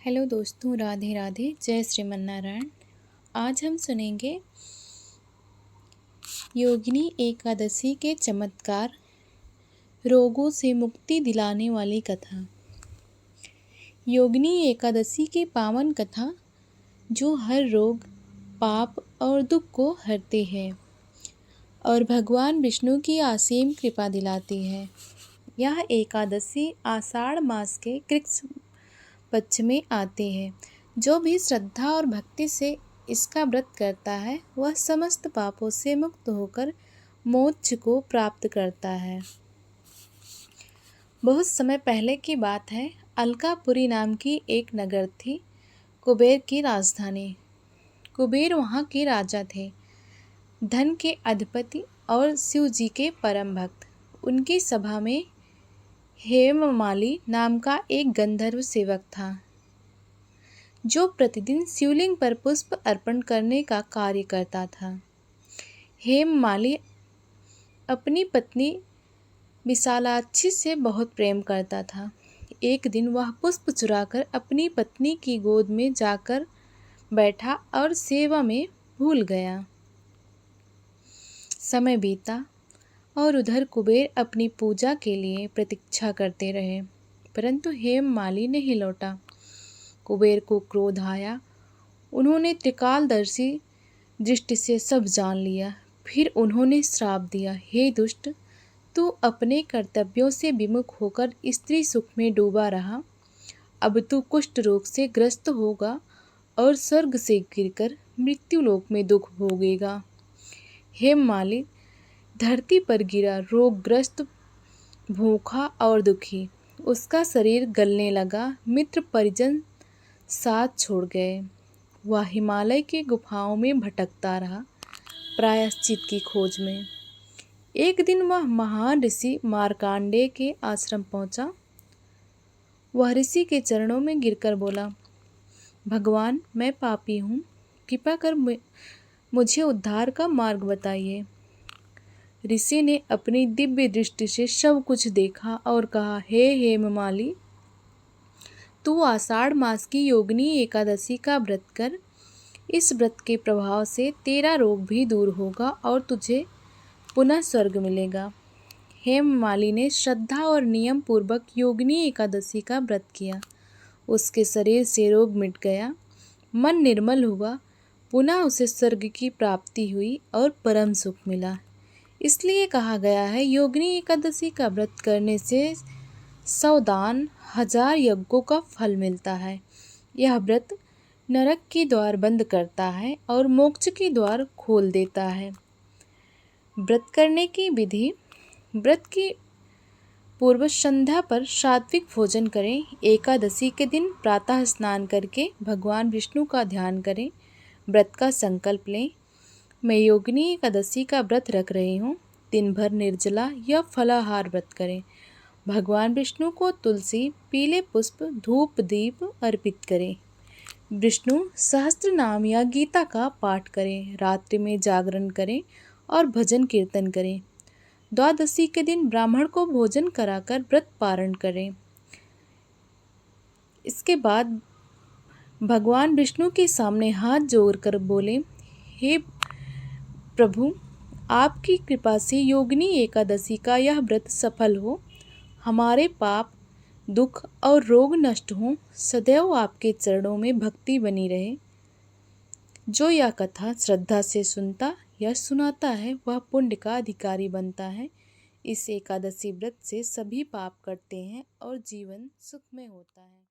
Hello दोस्तों, राधे राधे, जय श्रीमन नारायण। आज हम सुनेंगे योगिनी एकादशी के चमत्कार, रोगों से मुक्ति दिलाने वाली कथा। योगिनी एकादशी की पावन कथा जो हर रोग, पाप और दुख को हरती है और भगवान विष्णु की असीम कृपा दिलाती है। यह एकादशी आषाढ़ मास के कृष्ण पक्ष में आते हैं। जो भी श्रद्धा और भक्ति से इसका व्रत करता है वह समस्त पापों से मुक्त होकर मोक्ष को प्राप्त करता है। बहुत समय पहले की बात है। अलकापुरी नाम की एक नगर थी, कुबेर की राजधानी। कुबेर वहाँ के राजा थे, धन के अधिपति और शिव जी के परम भक्त। उनकी सभा में हेममाली नाम का एक गंधर्व सेवक था, जो प्रतिदिन शिवलिंग पर पुष्प अर्पण करने का कार्य करता था। हेममाली अपनी पत्नी विशालाक्षी से बहुत प्रेम करता था। एक दिन वह पुष्प चुराकर अपनी पत्नी की गोद में जाकर बैठा और सेवा में भूल गया। समय बीता और उधर कुबेर अपनी पूजा के लिए प्रतीक्षा करते रहे, परंतु हेममाली नहीं लौटा। कुबेर को क्रोध आया। उन्होंने त्रिकालदर्शी दृष्टि से सब जान लिया। फिर उन्होंने श्राप दिया, हे दुष्ट, तू अपने कर्तव्यों से विमुख होकर स्त्री सुख में डूबा रहा। अब तू कुष्ठ रोग से ग्रस्त होगा और स्वर्ग से गिरकर मृत्युलोक में दुख भोगेगा। हेममाली धरती पर गिरा, रोगग्रस्त, भूखा और दुखी। उसका शरीर गलने लगा। मित्र परिजन साथ छोड़ गए। वह हिमालय के गुफाओं में भटकता रहा, प्रायश्चित की खोज में। एक दिन वह महान ऋषि मार्कंडेय के आश्रम पहुंचा। वह ऋषि के चरणों में गिरकर बोला, भगवान, मैं पापी हूँ, कृपा कर मुझे उद्धार का मार्ग बताइए। ऋषि ने अपनी दिव्य दृष्टि से सब कुछ देखा और कहा, हे हेममाली, तू आषाढ़ मास की योगिनी एकादशी का व्रत कर। इस व्रत के प्रभाव से तेरा रोग भी दूर होगा और तुझे पुनः स्वर्ग मिलेगा। हेममाली ने श्रद्धा और नियम पूर्वक योगिनी एकादशी का व्रत किया। उसके शरीर से रोग मिट गया, मन निर्मल हुआ, पुनः उसे स्वर्ग की प्राप्ति हुई और परम सुख मिला। इसलिए कहा गया है, योगिनी एकादशी का व्रत करने से 100 दान, 1000 यज्ञों का फल मिलता है। यह व्रत नरक के द्वार बंद करता है और मोक्ष के द्वार खोल देता है। व्रत करने की विधि। व्रत की पूर्व संध्या पर सात्विक भोजन करें। एकादशी के दिन प्रातः स्नान करके भगवान विष्णु का ध्यान करें। व्रत का संकल्प लें, मैं योगिनी एकादशी का व्रत रख रही हूँ। दिन भर निर्जला या फलाहार व्रत करें। भगवान विष्णु को तुलसी, पीले पुष्प, धूप, दीप अर्पित करें। विष्णु सहस्त्र नाम या गीता का पाठ करें। रात्रि में जागरण करें और भजन कीर्तन करें। द्वादशी के दिन ब्राह्मण को भोजन कराकर व्रत पारण करें। इसके बाद भगवान विष्णु के सामने हाथ जोड़कर बोले, हे प्रभु, आपकी कृपा से योगिनी एकादशी का यह व्रत सफल हो, हमारे पाप, दुख और रोग नष्ट हों। सदैव आपके चरणों में भक्ति बनी रहे। जो यह कथा श्रद्धा से सुनता या सुनाता है वह पुण्य का अधिकारी बनता है। इस एकादशी व्रत से सभी पाप कटते हैं और जीवन सुखमय होता है।